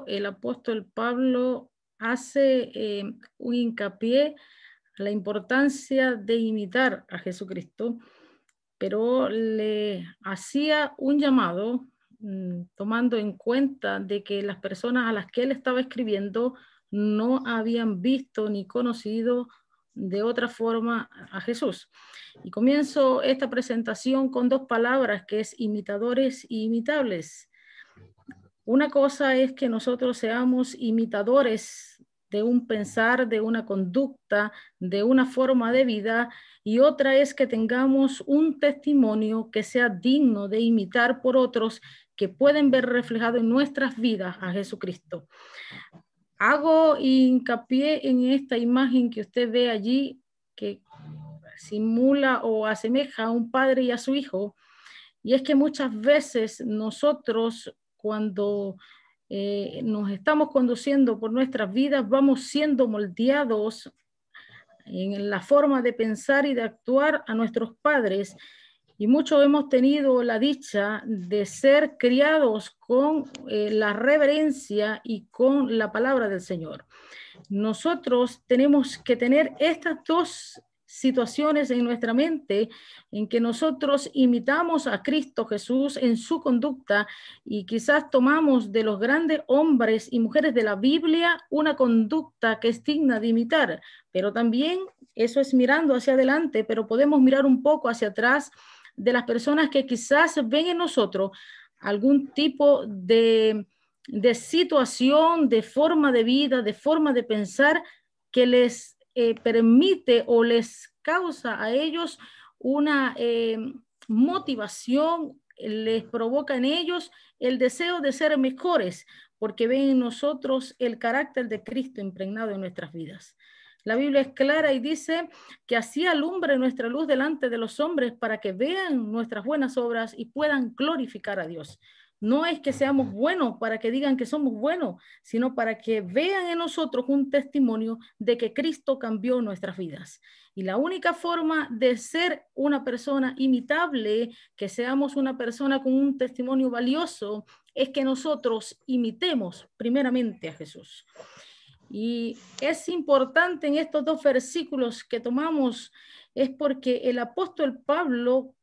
el apóstol Pablo hace un hincapié a la importancia de imitar a Jesucristo, pero le hacía un llamado tomando en cuenta de que las personas a las que él estaba escribiendo no habían visto ni conocido de otra forma a Jesús. Y comienzo esta presentación con dos palabras, que es imitadores e imitables. Una cosa es que nosotros seamos imitadores de un pensar, de una conducta, de una forma de vida, y otra es que tengamos un testimonio que sea digno de imitar por otros que pueden ver reflejado en nuestras vidas a Jesucristo. Hago hincapié en esta imagen que usted ve allí, que simula o asemeja a un padre y a su hijo, y es que muchas veces nosotros, cuando nos estamos conduciendo por nuestras vidas, vamos siendo moldeados en la forma de pensar y de actuar a nuestros padres. Y muchos hemos tenido la dicha de ser criados con la reverencia y con la palabra del Señor. Nosotros tenemos que tener estas dos situaciones en nuestra mente en que nosotros imitamos a Cristo Jesús en su conducta y quizás tomamos de los grandes hombres y mujeres de la Biblia una conducta que es digna de imitar, pero también eso es mirando hacia adelante, pero podemos mirar un poco hacia atrás de las personas que quizás ven en nosotros algún tipo de situación, de forma de vida, de forma de pensar que les permite o les causa a ellos una motivación, les provoca en ellos el deseo de ser mejores, porque ven en nosotros el carácter de Cristo impregnado en nuestras vidas. La Biblia es clara y dice que así alumbre nuestra luz delante de los hombres para que vean nuestras buenas obras y puedan glorificar a Dios. No es que seamos buenos para que digan que somos buenos, sino para que vean en nosotros un testimonio de que Cristo cambió nuestras vidas. Y la única forma de ser una persona imitable, que seamos una persona con un testimonio valioso, es que nosotros imitemos primeramente a Jesús. Y es importante en estos dos versículos que tomamos, es porque el apóstol Pablo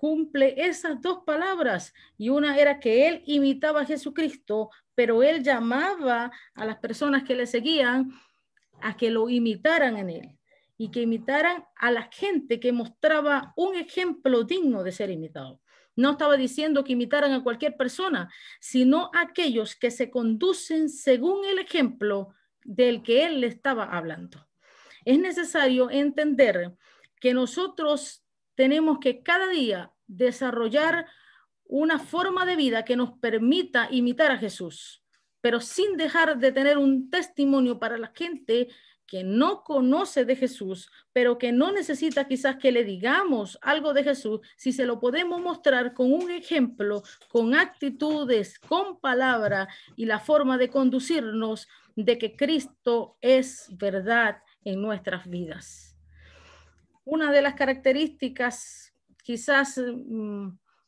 cumple esas dos palabras, y una era que él imitaba a Jesucristo, pero él llamaba a las personas que le seguían a que lo imitaran en él y que imitaran a la gente que mostraba un ejemplo digno de ser imitado. No estaba diciendo que imitaran a cualquier persona, sino a aquellos que se conducen según el ejemplo del que él le estaba hablando. Es necesario entender que nosotros tenemos que cada día desarrollar una forma de vida que nos permita imitar a Jesús, pero sin dejar de tener un testimonio para la gente que no conoce de Jesús, pero que no necesita quizás que le digamos algo de Jesús, si se lo podemos mostrar con un ejemplo, con actitudes, con palabra y la forma de conducirnos de que Cristo es verdad en nuestras vidas. Una de las características quizás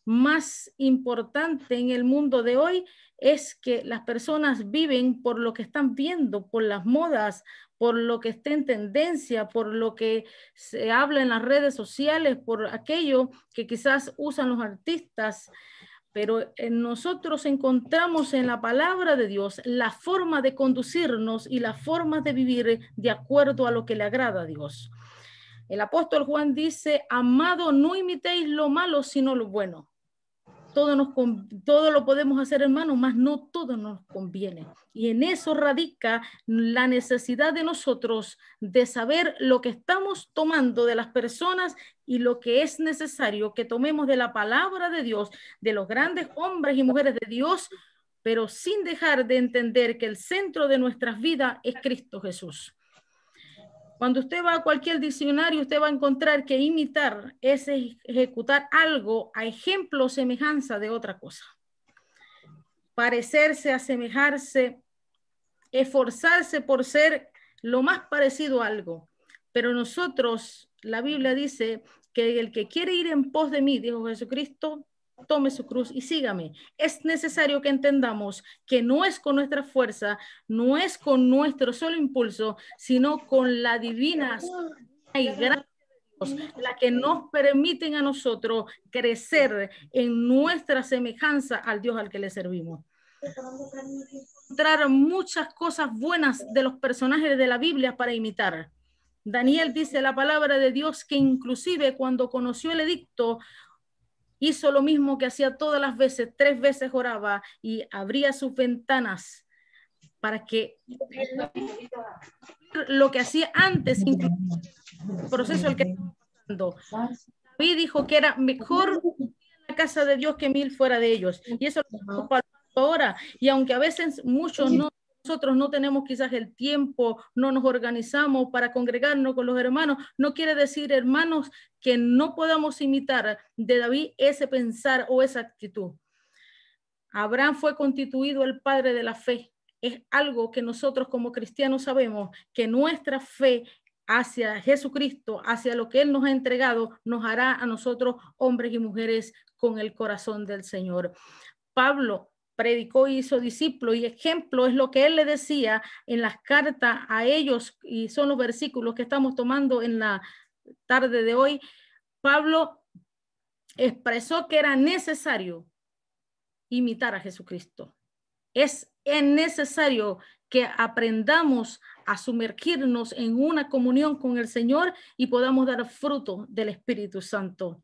más importante en el mundo de hoy es que las personas viven por lo que están viendo, por las modas, por lo que está en tendencia, por lo que se habla en las redes sociales, por aquello que quizás usan los artistas. Pero nosotros encontramos en la palabra de Dios la forma de conducirnos y la forma de vivir de acuerdo a lo que le agrada a Dios. El apóstol Juan dice: amado, no imitéis lo malo, sino lo bueno. Todo lo podemos hacer, hermano, mas no todo nos conviene. Y en eso radica la necesidad de nosotros de saber lo que estamos tomando de las personas y lo que es necesario que tomemos de la palabra de Dios, de los grandes hombres y mujeres de Dios, pero sin dejar de entender que el centro de nuestras vidas es Cristo Jesús. Cuando usted va a cualquier diccionario, usted va a encontrar que imitar es ejecutar algo a ejemplo o semejanza de otra cosa. Parecerse, asemejarse, esforzarse por ser lo más parecido a algo. Pero nosotros, la Biblia dice que el que quiere ir en pos de mí, dijo Jesucristo, tome su cruz y sígame. Es necesario que entendamos que no es con nuestra fuerza, no es con nuestro solo impulso, sino con la divina y gracia de Dios, la que nos permiten a nosotros crecer en nuestra semejanza al Dios al que le servimos. Encontrar muchas cosas buenas de los personajes de la Biblia para imitar. Daniel dice la palabra de Dios que inclusive cuando conoció el edicto, hizo lo mismo que hacía todas las veces, 3 veces oraba y abría sus ventanas para que lo que hacía antes, incluso el proceso al que estaba pasando. David dijo que era mejor en la casa de Dios que 1000 fuera de ellos. Y eso lo estamos palpando ahora. Y aunque a veces nosotros no tenemos quizás el tiempo, no nos organizamos para congregarnos con los hermanos, no quiere decir, hermanos, que no podamos imitar de David ese pensar o esa actitud. Abraham fue constituido el padre de la fe. Es algo que nosotros como cristianos sabemos, que nuestra fe hacia Jesucristo, hacia lo que Él nos ha entregado, nos hará a nosotros hombres y mujeres con el corazón del Señor. Pablo predicó y hizo discípulo, y ejemplo es lo que él le decía en las cartas a ellos, y son los versículos que estamos tomando en la tarde de hoy. Pablo expresó que era necesario imitar a Jesucristo. Es necesario que aprendamos a sumergirnos en una comunión con el Señor y podamos dar fruto del Espíritu Santo.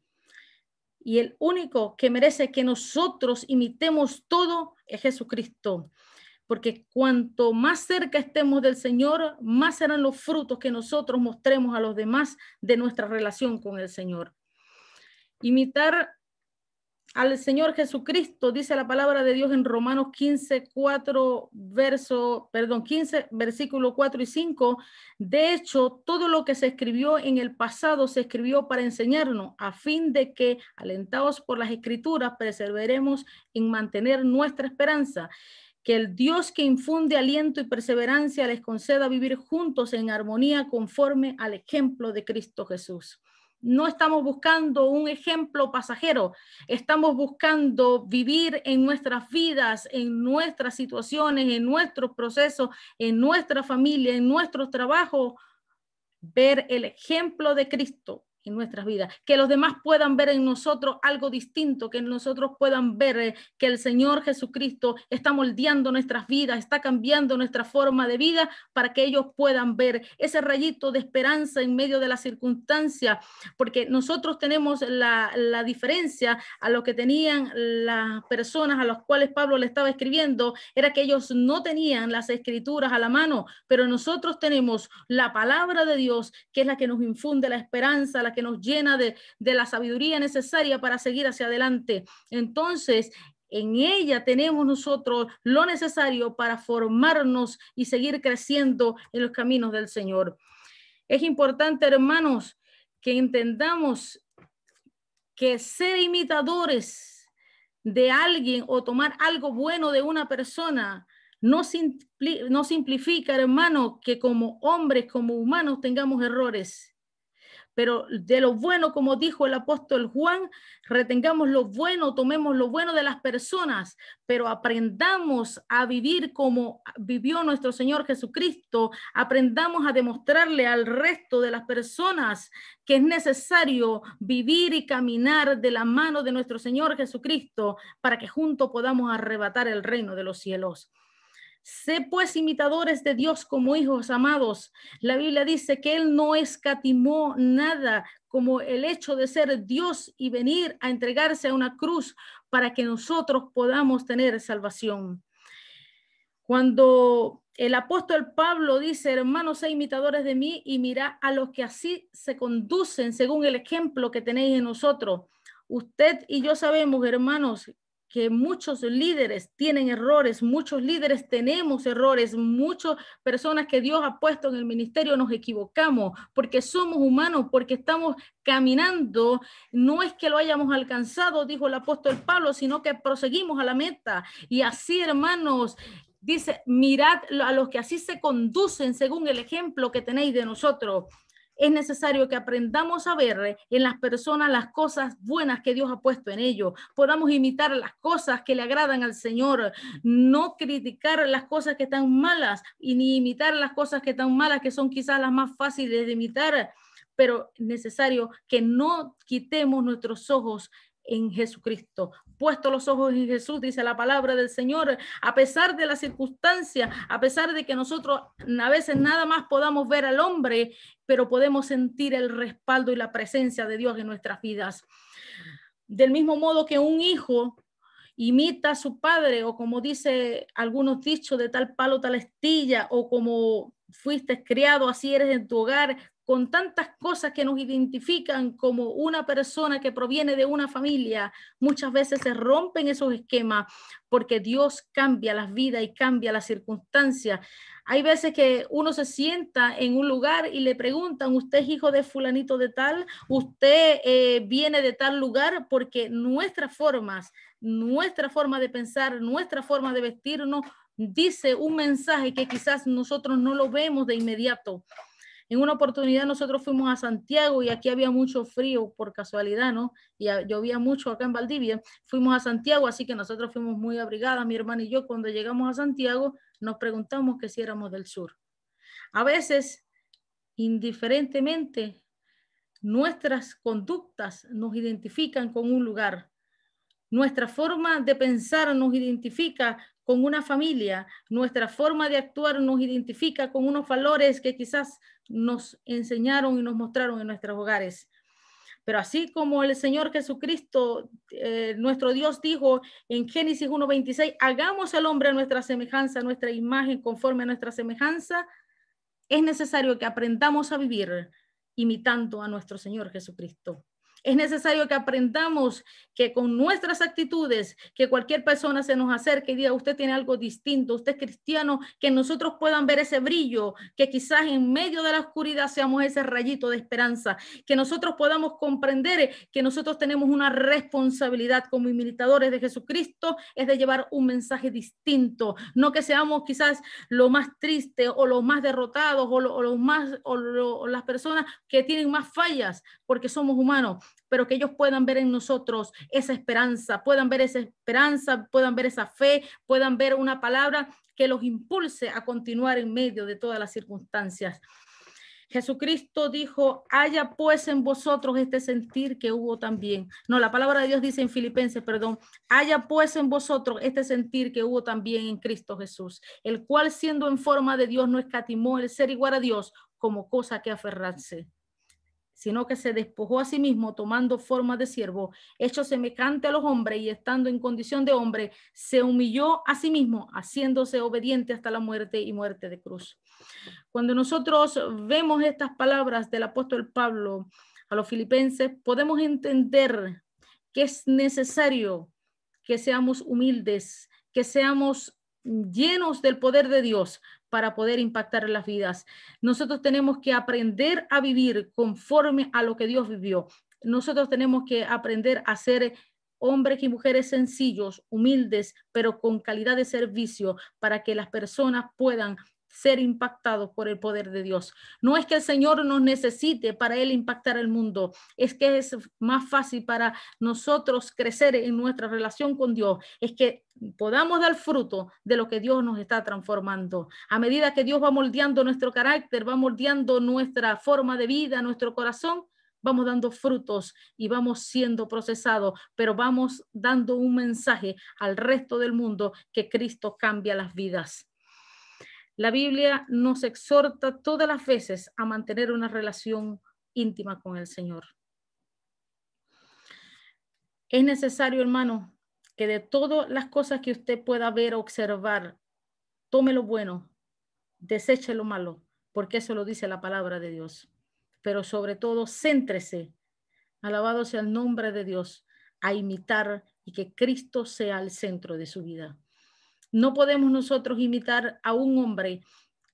Y el único que merece que nosotros imitemos todo es Jesucristo. Porque cuanto más cerca estemos del Señor, más serán los frutos que nosotros mostremos a los demás de nuestra relación con el Señor. Imitar al Señor Jesucristo, dice la palabra de Dios en Romanos 15, versículo 4 y 5. De hecho, todo lo que se escribió en el pasado se escribió para enseñarnos, a fin de que, alentados por las Escrituras, perseveremos en mantener nuestra esperanza. Que el Dios que infunde aliento y perseverancia les conceda vivir juntos en armonía conforme al ejemplo de Cristo Jesús. No estamos buscando un ejemplo pasajero, estamos buscando vivir en nuestras vidas, en nuestras situaciones, en nuestros procesos, en nuestra familia, en nuestros trabajos, ver el ejemplo de Cristo en nuestras vidas, que los demás puedan ver en nosotros algo distinto, que nosotros puedan ver que el Señor Jesucristo está moldeando nuestras vidas, está cambiando nuestra forma de vida para que ellos puedan ver ese rayito de esperanza en medio de la circunstancia, porque nosotros tenemos la diferencia a lo que tenían las personas a las cuales Pablo le estaba escribiendo, era que ellos no tenían las escrituras a la mano, pero nosotros tenemos la palabra de Dios, que es la que nos infunde la esperanza, la que nos llena de la sabiduría necesaria para seguir hacia adelante. Entonces, en ella tenemos nosotros lo necesario para formarnos y seguir creciendo en los caminos del Señor. Es importante, hermanos, que entendamos que ser imitadores de alguien o tomar algo bueno de una persona no simplifica, hermano, que como hombres, como humanos tengamos errores. Pero de lo bueno, como dijo el apóstol Juan, retengamos lo bueno, tomemos lo bueno de las personas, pero aprendamos a vivir como vivió nuestro Señor Jesucristo, aprendamos a demostrarle al resto de las personas que es necesario vivir y caminar de la mano de nuestro Señor Jesucristo para que juntos podamos arrebatar el reino de los cielos. Sé pues imitadores de Dios como hijos amados. La Biblia dice que Él no escatimó nada, como el hecho de ser Dios y venir a entregarse a una cruz para que nosotros podamos tener salvación. Cuando el apóstol Pablo dice, hermanos, sé imitadores de mí y mirad a los que así se conducen según el ejemplo que tenéis en nosotros. Usted y yo sabemos, hermanos, que muchos líderes tienen errores, muchos líderes tenemos errores, muchas personas que Dios ha puesto en el ministerio nos equivocamos porque somos humanos, porque estamos caminando, no es que lo hayamos alcanzado, dijo el apóstol Pablo, sino que proseguimos a la meta. Y así, hermanos, dice, mirad a los que así se conducen según el ejemplo que tenéis de nosotros. Es necesario que aprendamos a ver en las personas las cosas buenas que Dios ha puesto en ellos. Podamos imitar las cosas que le agradan al Señor, no criticar las cosas que están malas y ni imitar las cosas que están malas, que son quizás las más fáciles de imitar, pero es necesario que no quitemos nuestros ojos en Jesucristo. Puesto los ojos en Jesús, dice la palabra del Señor, a pesar de las circunstancias, a pesar de que nosotros a veces nada más podamos ver al hombre, pero podemos sentir el respaldo y la presencia de Dios en nuestras vidas. Del mismo modo que un hijo imita a su padre, o como dice algunos dichos, de tal palo, tal astilla, o como fuiste criado, así eres en tu hogar, con tantas cosas que nos identifican como una persona que proviene de una familia. Muchas veces se rompen esos esquemas porque Dios cambia las vidas y cambia las circunstancias. Hay veces que uno se sienta en un lugar y le preguntan, ¿usted es hijo de fulanito de tal? ¿Usted viene de tal lugar? Porque nuestra forma de pensar, nuestra forma de vestirnos, dice un mensaje que quizás nosotros no lo vemos de inmediato. En una oportunidad nosotros fuimos a Santiago y aquí había mucho frío por casualidad, ¿no? Y llovía mucho acá en Valdivia. Fuimos a Santiago, así que nosotros fuimos muy abrigadas, mi hermana y yo. Cuando llegamos a Santiago nos preguntamos que si éramos del sur. A veces, indiferentemente, nuestras conductas nos identifican con un lugar. Nuestra forma de pensar nos identifica con una familia, nuestra forma de actuar nos identifica con unos valores que quizás nos enseñaron y nos mostraron en nuestros hogares. Pero así como el Señor Jesucristo, nuestro Dios, dijo en Génesis 1:26, hagamos al hombre a nuestra semejanza, a nuestra imagen, conforme a nuestra semejanza, es necesario que aprendamos a vivir imitando a nuestro Señor Jesucristo. Es necesario que aprendamos que con nuestras actitudes, que cualquier persona se nos acerque y diga, usted tiene algo distinto, usted es cristiano, que nosotros puedan ver ese brillo, que quizás en medio de la oscuridad seamos ese rayito de esperanza, que nosotros podamos comprender que nosotros tenemos una responsabilidad como imitadores de Jesucristo, es de llevar un mensaje distinto, no que seamos quizás lo más triste o los más derrotados o las personas que tienen más fallas, porque somos humanos, pero que ellos puedan ver en nosotros esa esperanza, puedan ver esa fe, puedan ver una palabra que los impulse a continuar en medio de todas las circunstancias. Jesucristo dijo, haya pues en vosotros este sentir que hubo también. No, la palabra de Dios dice en Filipenses, haya pues en vosotros este sentir que hubo también en Cristo Jesús, el cual siendo en forma de Dios no escatimó el ser igual a Dios como cosa que aferrarse, sino que se despojó a sí mismo tomando forma de siervo, hecho semejante a los hombres y estando en condición de hombre, se humilló a sí mismo, haciéndose obediente hasta la muerte y muerte de cruz. Cuando nosotros vemos estas palabras del apóstol Pablo a los filipenses, podemos entender que es necesario que seamos humildes, que seamos llenos del poder de Dios para poder impactar en las vidas. Nosotros tenemos que aprender a vivir conforme a lo que Dios vivió. Nosotros tenemos que aprender a ser hombres y mujeres sencillos, humildes, pero con calidad de servicio para que las personas puedan ser impactados por el poder de Dios. No es que el Señor nos necesite para Él impactar el mundo, es que es más fácil para nosotros crecer en nuestra relación con Dios, es que podamos dar fruto de lo que Dios nos está transformando. A medida que Dios va moldeando nuestro carácter, va moldeando nuestra forma de vida, nuestro corazón, vamos dando frutos y vamos siendo procesados, pero vamos dando un mensaje al resto del mundo que Cristo cambia las vidas. La Biblia nos exhorta todas las veces a mantener una relación íntima con el Señor. Es necesario, hermano, que de todas las cosas que usted pueda ver o observar, tome lo bueno, deseche lo malo, porque eso lo dice la palabra de Dios. Pero sobre todo, céntrese, alabado sea el nombre de Dios, a imitar y que Cristo sea el centro de su vida. No podemos nosotros imitar a un hombre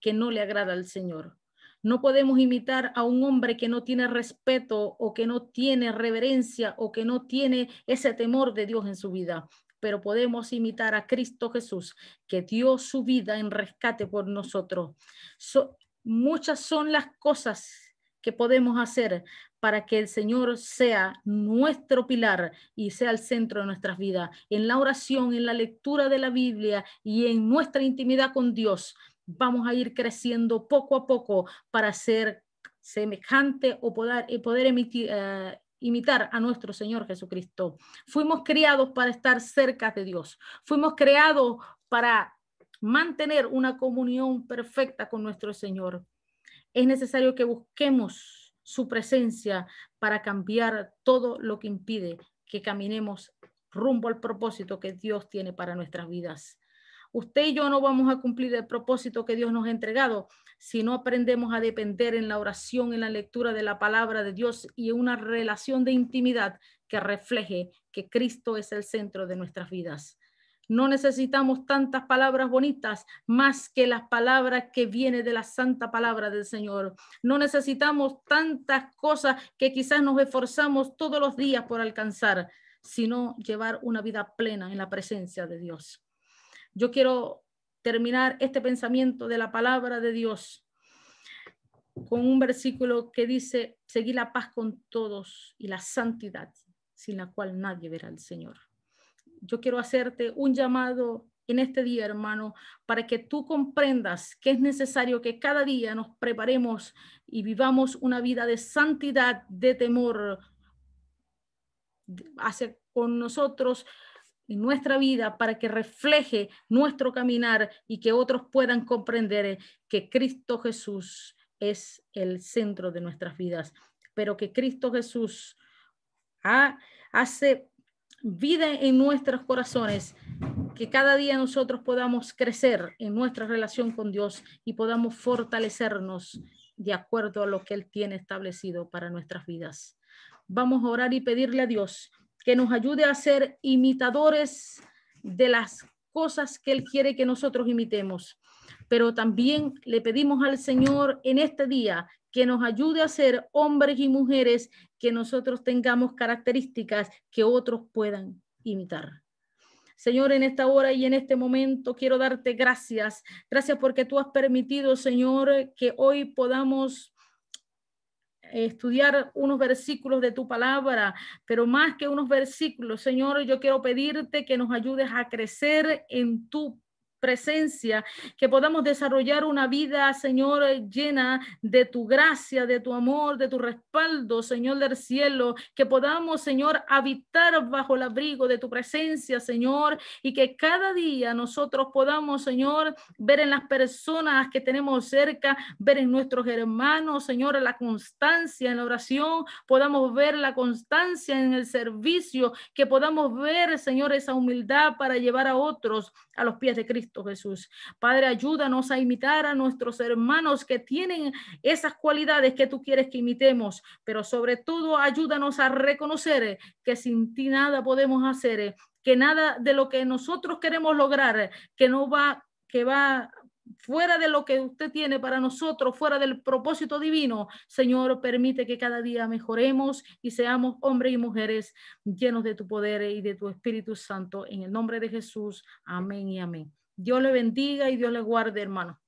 que no le agrada al Señor. No podemos imitar a un hombre que no tiene respeto o que no tiene reverencia o que no tiene ese temor de Dios en su vida. Pero podemos imitar a Cristo Jesús, que dio su vida en rescate por nosotros. Muchas son las cosas que podemos hacer para que el Señor sea nuestro pilar y sea el centro de nuestras vidas. En la oración, en la lectura de la Biblia y en nuestra intimidad con Dios, vamos a ir creciendo poco a poco para ser semejante o poder imitar a nuestro Señor Jesucristo. Fuimos criados para estar cerca de Dios. Fuimos creados para mantener una comunión perfecta con nuestro Señor. Es necesario que busquemos su presencia para cambiar todo lo que impide que caminemos rumbo al propósito que Dios tiene para nuestras vidas. Usted y yo no vamos a cumplir el propósito que Dios nos ha entregado si no aprendemos a depender en la oración, en la lectura de la palabra de Dios y en una relación de intimidad que refleje que Cristo es el centro de nuestras vidas. No necesitamos tantas palabras bonitas más que las palabras que vienen de la santa palabra del Señor. No necesitamos tantas cosas que quizás nos esforzamos todos los días por alcanzar, sino llevar una vida plena en la presencia de Dios. Yo quiero terminar este pensamiento de la palabra de Dios con un versículo que dice: seguí la paz con todos y la santidad, sin la cual nadie verá al Señor. Yo quiero hacerte un llamado en este día, hermano, para que tú comprendas que es necesario que cada día nos preparemos y vivamos una vida de santidad, de temor hacia con nosotros en nuestra vida, para que refleje nuestro caminar y que otros puedan comprender que Cristo Jesús es el centro de nuestras vidas, pero que Cristo Jesús hace vida en nuestros corazones, que cada día nosotros podamos crecer en nuestra relación con Dios y podamos fortalecernos de acuerdo a lo que Él tiene establecido para nuestras vidas. Vamos a orar y pedirle a Dios que nos ayude a ser imitadores de las cosas que Él quiere que nosotros imitemos. Pero también le pedimos al Señor en este día que nos ayude a ser hombres y mujeres que nosotros tengamos características que otros puedan imitar. Señor, en esta hora y en este momento quiero darte gracias. Gracias porque tú has permitido, Señor, que hoy podamos estudiar unos versículos de tu palabra, pero más que unos versículos, Señor, yo quiero pedirte que nos ayudes a crecer en tu presencia, que podamos desarrollar una vida, Señor, llena de tu gracia, de tu amor, de tu respaldo, Señor del cielo, que podamos, Señor, habitar bajo el abrigo de tu presencia, Señor, y que cada día nosotros podamos, Señor, ver en las personas que tenemos cerca, ver en nuestros hermanos, Señor, la constancia en la oración, podamos ver la constancia en el servicio, que podamos ver, Señor, esa humildad para llevar a otros a los pies de Cristo Jesús. Padre, ayúdanos a imitar a nuestros hermanos que tienen esas cualidades que tú quieres que imitemos, pero sobre todo ayúdanos a reconocer que sin ti nada podemos hacer, que nada de lo que nosotros queremos lograr, que va fuera de lo que usted tiene para nosotros, fuera del propósito divino. Señor, permite que cada día mejoremos y seamos hombres y mujeres llenos de tu poder y de tu Espíritu Santo. En el nombre de Jesús, amén y amén. Dios le bendiga y Dios le guarde, hermano.